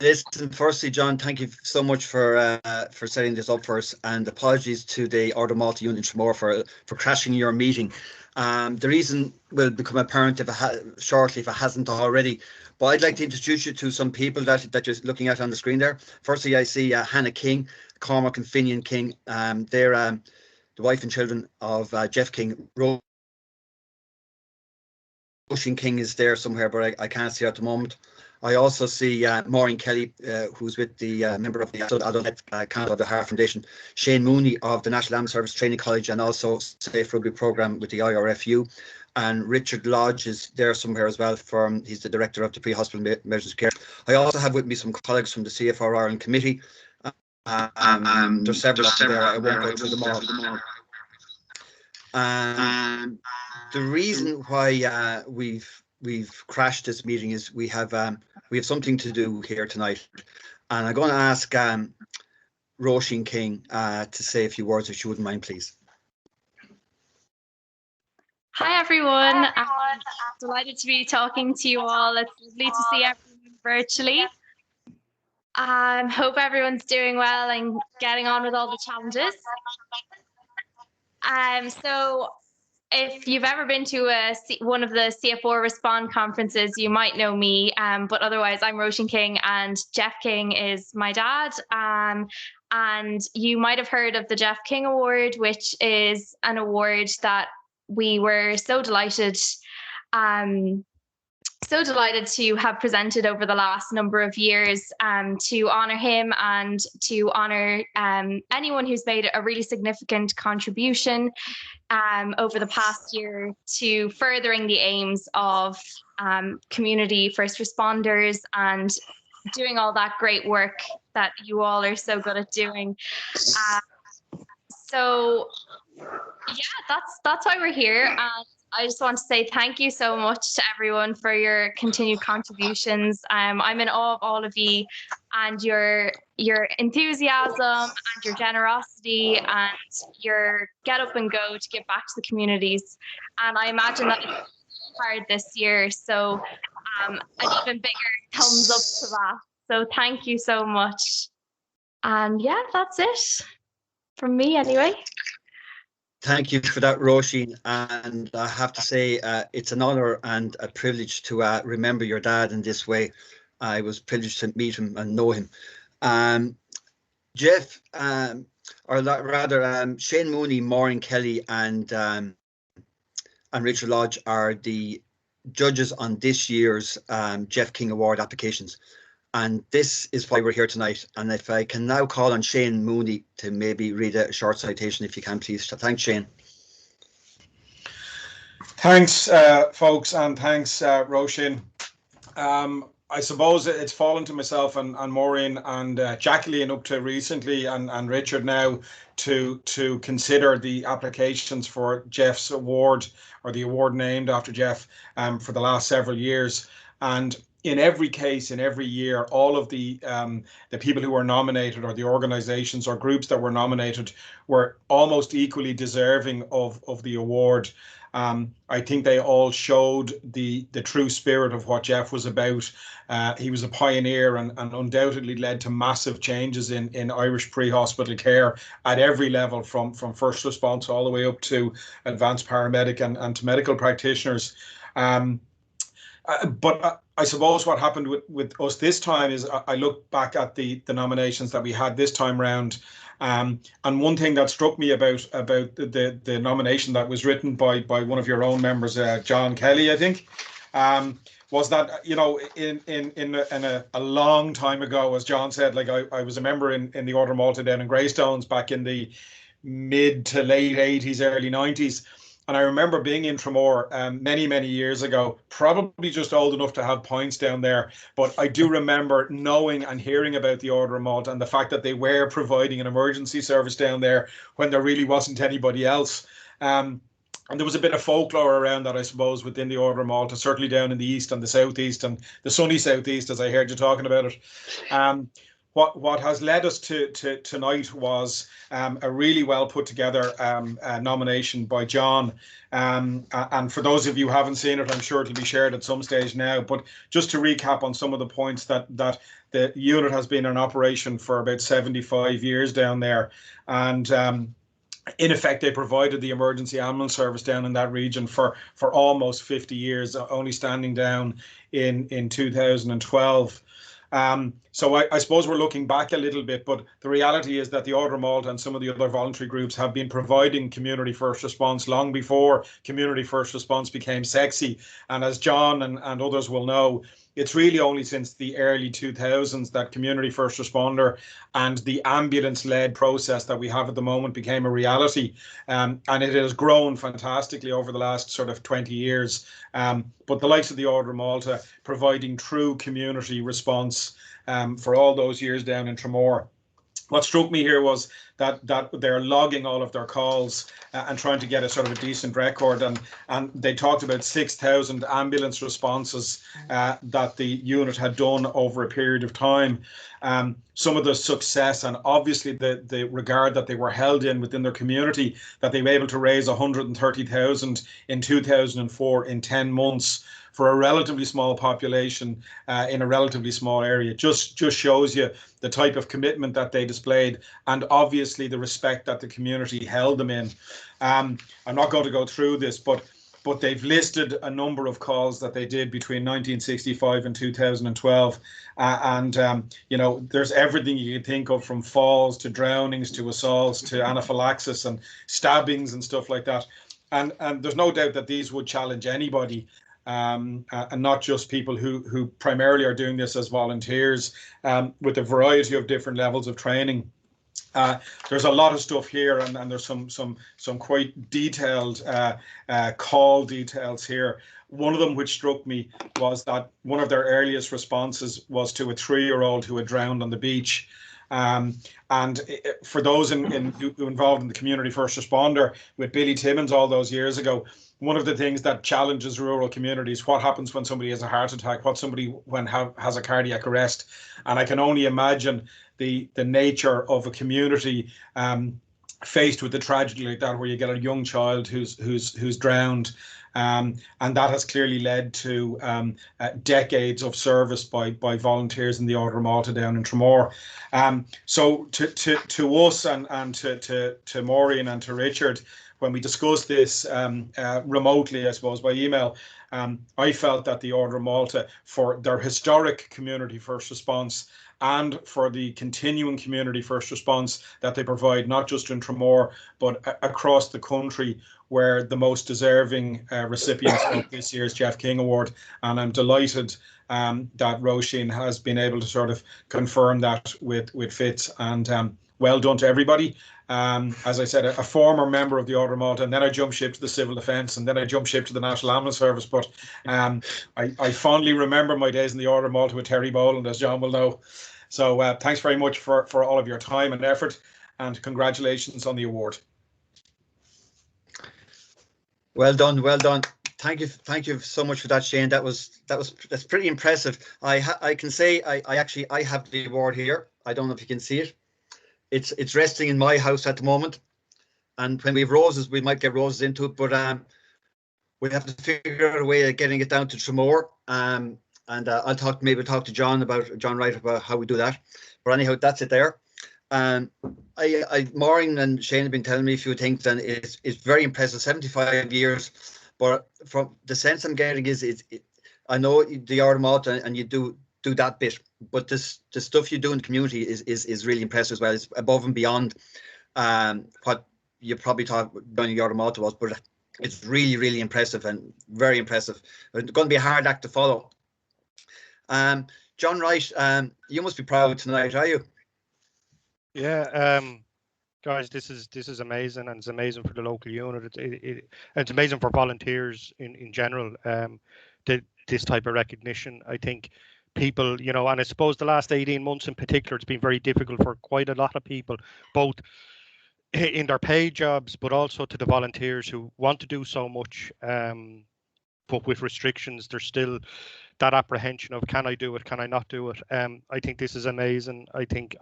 Listen, firstly, John, thank you so much for setting this up for us, and apologies to the Order of Malta Unit in Tramore for crashing your meeting. The reason will become apparent shortly if it hasn't already. But I'd like to introduce you to some people that you're looking at on the screen there. Firstly, I see Hannah King, Cormac and Finian King. They're the wife and children of Geoff King. Roisin King is there somewhere, but I can't see her at the moment. I also see Maureen Kelly, who's with the member of the Adult Council of the Heart Foundation, Shane Mooney of the National Ambulance Service Training College and also Safe Rugby Programme with the IRFU, and Richard Lodge is there somewhere as well. He's the director of the pre-hospital emergency care. I also have with me some colleagues from the CFR Ireland Committee. There's several of them there. I won't go through them all. The reason why we've crashed this meeting is we have something to do here tonight, and I'm going to ask Roisin King to say a few words, if you wouldn't mind, please. Hi everyone, I'm delighted to be talking to you all. It's lovely to see everyone virtually. Hope everyone's doing well and getting on with all the challenges. So if you've ever been to one of the CFR Respond conferences, you might know me, but otherwise I'm Roisin King and Geoff King is my dad. And you might have heard of the Geoff King Award, which is an award that we were so delighted to have presented over the last number of years to honour him and to honour anyone who's made a really significant contribution over the past year to furthering the aims of community first responders and doing all that great work that you all are so good at doing. So yeah, that's why we're here. And I just want to say thank you so much to everyone for your continued contributions. I'm in awe of all of you and your enthusiasm and your generosity and your get up and go to give back to the communities. And I imagine that it's hard this year. So an even bigger thumbs up to that. So thank you so much. And yeah, that's it from me anyway. Thank you for that, Roisin. And I have to say, it's an honour and a privilege to remember your dad in this way. I was privileged to meet him and know him. Geoff, or rather, Shane Mooney, Maureen Kelly, and Richard Lodge are the judges on this year's Geoff King Award applications. And this is why we're here tonight. And if I can now call on Shane Mooney to maybe read a short citation, if you can, please. Thanks, Shane. Thanks, folks, and thanks, Roisin. I suppose it's fallen to myself and Maureen and Jacqueline up to recently and Richard now to consider the applications for Geoff's award, or the award named after Geoff, for the last several years. And in every case, in every year, all of the people who were nominated, or the organisations or groups that were nominated, were almost equally deserving of the award. I think they all showed the true spirit of what Geoff was about. He was a pioneer and undoubtedly led to massive changes in Irish pre-hospital care at every level, from first response all the way up to advanced paramedic and to medical practitioners. But I suppose what happened with us this time is I look back at the nominations that we had this time round, and one thing that struck me about the nomination that was written by one of your own members, John Kelly, I think, was that, you know, in a long time ago, as John said, like I was a member in the Order of Malta down in Greystones back in the mid to late 80s, early 90s. And I remember being in Tramore many years ago, probably just old enough to have points down there. But I do remember knowing and hearing about the Order of Malta and the fact that they were providing an emergency service down there when there really wasn't anybody else. And there was a bit of folklore around that, I suppose, within the Order of Malta, certainly down in the east and the southeast and the sunny southeast, as I heard you talking about it. what has led us to tonight was a really well put together nomination by John. And for those of you who haven't seen it, I'm sure it'll be shared at some stage now. But just to recap on some of the points, that the unit has been in operation for about 75 years down there. And in effect, they provided the emergency ambulance service down in that region for almost 50 years, only standing down in 2012. So I suppose we're looking back a little bit, but the reality is that the Order of Malta and some of the other voluntary groups have been providing community first response long before community first response became sexy. And as John and others will know, it's really only since the early 2000s that community first responder and the ambulance-led process that we have at the moment became a reality. And it has grown fantastically over the last sort of 20 years. But the likes of the Order of Malta providing true community response for all those years down in Tramore. What struck me here was that they're logging all of their calls and trying to get a sort of a decent record. And they talked about 6,000 ambulance responses that the unit had done over a period of time. Some of the success and obviously the regard that they were held in within their community, that they were able to raise 130,000 in 2004 in 10 months. For a relatively small population in a relatively small area, just shows you the type of commitment that they displayed, and obviously the respect that the community held them in. I'm not going to go through this, but they've listed a number of calls that they did between 1965 and 2012, you know, there's everything you can think of, from falls to drownings to assaults to anaphylaxis and stabbings and stuff like that. And there's no doubt that these would challenge anybody. And not just people who primarily are doing this as volunteers, with a variety of different levels of training. There's a lot of stuff here, and there's some quite detailed call details here. One of them which struck me was that one of their earliest responses was to a 3-year-old who had drowned on the beach. And for those who involved in the community first responder with Billy Timmins all those years ago, one of the things that challenges rural communities, what happens when somebody has a heart attack, what somebody has a cardiac arrest. And I can only imagine the nature of a community faced with a tragedy like that, where you get a young child who's drowned. And that has clearly led to decades of service by volunteers in the Order of Malta down in Tramore. So to us and to Maureen and to Richard, when we discussed this remotely, I suppose, by email, I felt that the Order of Malta, for their historic community first response and for the continuing community first response that they provide, not just in Tramore, but across the country, were the most deserving recipients of this year's Geoff King Award. And I'm delighted that Roisin has been able to sort of confirm that with PHECC, and well done to everybody. As I said, a former member of the Order of Malta, and then I jumped ship to the Civil Defence, and then I jumped ship to the National Ambulance Service. But I fondly remember my days in the Order of Malta with Terry Boland, as John will know. So thanks very much for all of your time and effort, and congratulations on the award. Well done, well done. Thank you so much for that, Shane. That's pretty impressive. I can say I have the award here. I don't know if you can see it. It's resting in my house at the moment, and when we have roses, we might get roses into it, but we have to figure out a way of getting it down to Tramore. And I'll talk to John Wright about how we do that. But anyhow, that's it there. Maureen and Shane have been telling me a few things, and it's very impressive. 75 years, but from the sense I'm getting is I know the Order of Malta and you do that bit, but the stuff you do in the community is really impressive as well. It's above and beyond what you probably thought doing the Order of Malta was, but it's really, really impressive and very impressive. It's going to be a hard act to follow. John Wright, you must be proud tonight, are you? Yeah, guys, this is amazing, and it's amazing for the local unit. It's amazing for volunteers in general. This type of recognition, I think people, you know, and I suppose the last 18 months in particular, it's been very difficult for quite a lot of people, both in their paid jobs, but also to the volunteers who want to do so much, but with restrictions, they're still that apprehension of can I do it, can I not do it. I think this is amazing. I think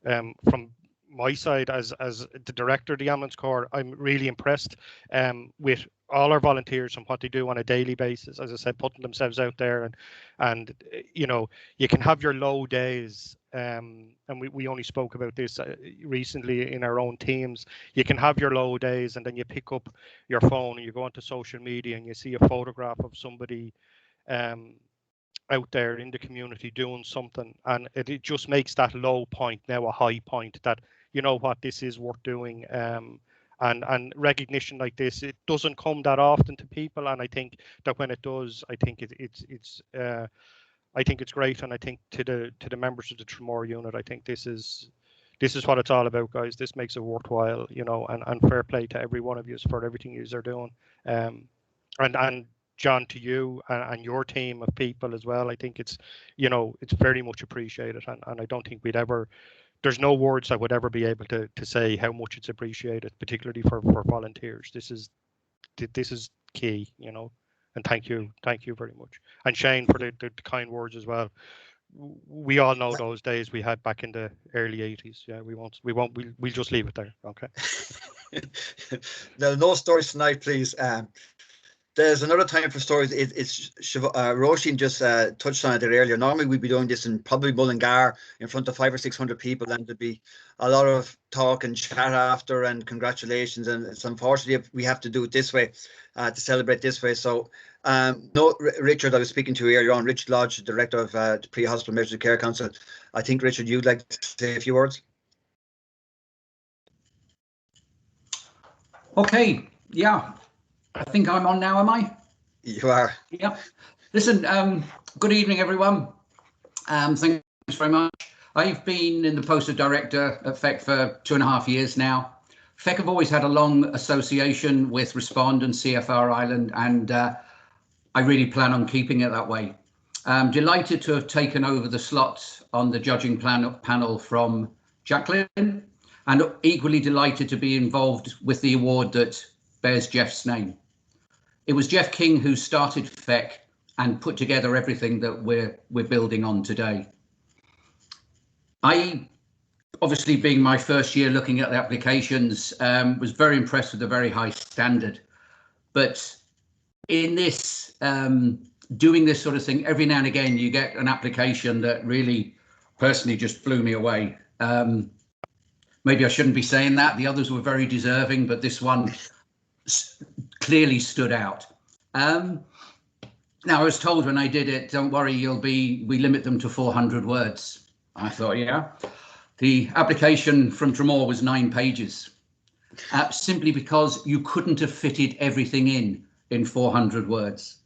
from my side as the director of the Ambulance Corps, I'm really impressed with all our volunteers and what they do on a daily basis. As I said, putting themselves out there, and you know, you can have your low days, and we only spoke about this recently in our own teams. You can have your low days, and then you pick up your phone and you go onto social media and you see a photograph of somebody out there in the community doing something, and it just makes that low point now a high point, that you know what, this is worth doing. And recognition like this, it doesn't come that often to people, and I think that when it does, I think it's great. And I think to the members of the Tramore unit, I think this is what it's all about, guys. This makes it worthwhile, you know, and fair play to every one of you for everything you are doing. And John, to you and your team of people as well, I think it's, you know, it's very much appreciated, and I don't think there's no words that would ever be able to say how much it's appreciated, particularly for volunteers. This is key, you know, and thank you very much. And Shane, for the kind words as well. We all know those days we had back in the early 80s. Yeah, we'll just leave it there. Okay. No stories tonight, please. There's another time for stories. It's Roisin just touched on it there earlier. Normally we'd be doing this in probably Mullingar in front of 500 or 600 people, and there'd be a lot of talk and chat after and congratulations. And it's unfortunately we have to do it this way, to celebrate this way. So no, Richard, I was speaking to earlier on, Richard Lodge, director of the Pre-Hospital Emergency Care Council. I think, Richard, you'd like to say a few words? Okay, yeah. I think I'm on now, am I? You are. Yeah. Listen, good evening, everyone. Thanks very much. I've been in the post of director at PHECC for 2.5 years now. PHECC have always had a long association with Respond and CFR Ireland, and I really plan on keeping it that way. I'm delighted to have taken over the slot on the judging panel from Jacqueline, and equally delighted to be involved with the award that bears Geoff's name. It was Geoff King who started PHECC and put together everything that we're building on today. I, obviously being my first year looking at the applications, was very impressed with the very high standard. But in this, doing this sort of thing, every now and again, you get an application that really personally just blew me away. Maybe I shouldn't be saying that. The others were very deserving, but this one clearly stood out. Now, I was told when I did it, don't worry, we limit them to 400 words. I thought, yeah. The application from Tramore was 9 pages, simply because you couldn't have fitted everything in 400 words.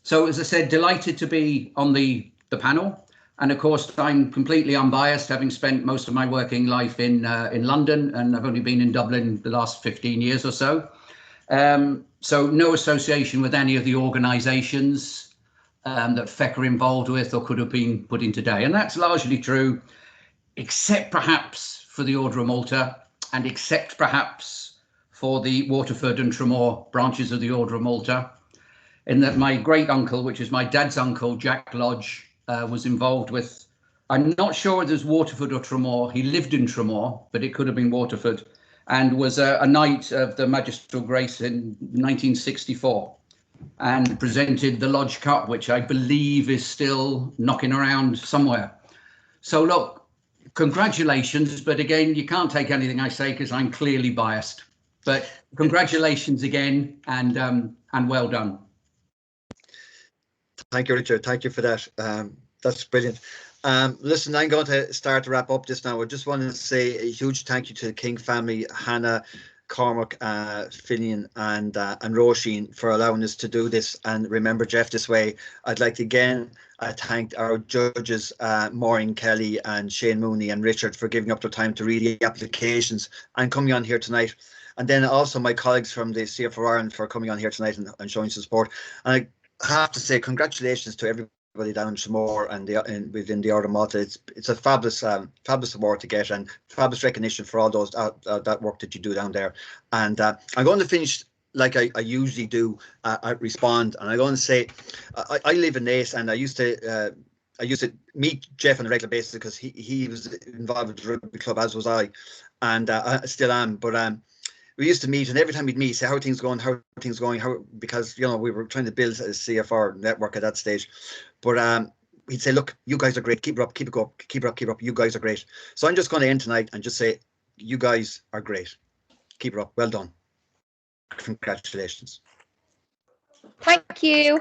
So, as I said, delighted to be on the panel. And of course, I'm completely unbiased, having spent most of my working life in London, and I've only been in Dublin the last 15 years or so. So no association with any of the organisations that PHECC are involved with or could have been put in today. And that's largely true, except perhaps for the Order of Malta, and except perhaps for the Waterford and Tramore branches of the Order of Malta, in that my great uncle, which is my dad's uncle, Jack Lodge, was involved with, I'm not sure whether it was Waterford or Tramore. He lived in Tramore, but it could have been Waterford, and was a knight of the Magistral Grace in 1964, and presented the Lodge Cup, which I believe is still knocking around somewhere. So look, congratulations, but again, you can't take anything I say because I'm clearly biased. But congratulations again, and well done. Thank you, Richard. Thank you for that. That's brilliant. Listen, I'm going to start to wrap up this now. I just wanted to say a huge thank you to the King family, Hannah, Cormac, Finian and Roisin, for allowing us to do this and remember Geoff this way. I'd like to again thank our judges, Maureen Kelly and Shane Mooney and Richard, for giving up their time to read the applications and coming on here tonight. And then also my colleagues from the CFR Ireland for coming on here tonight and showing support. And I have to say congratulations to everybody down in Tramore and within the Order of Malta. It's a fabulous award to get, and fabulous recognition for all those that work that you do down there. And I'm going to finish like I usually do, I respond, and I go and say, I live in Naas, and I used to meet Geoff on a regular basis because he was involved with the rugby club, as was I, and I still am. But we used to meet, and every time we'd meet, say how are things going, because we were trying to build a CFR network at that stage. But he'd say, look, you guys are great, keep it up, keep it up, you guys are great. So I'm just going to end tonight and just say, you guys are great, keep it up, well done, congratulations. Thank you.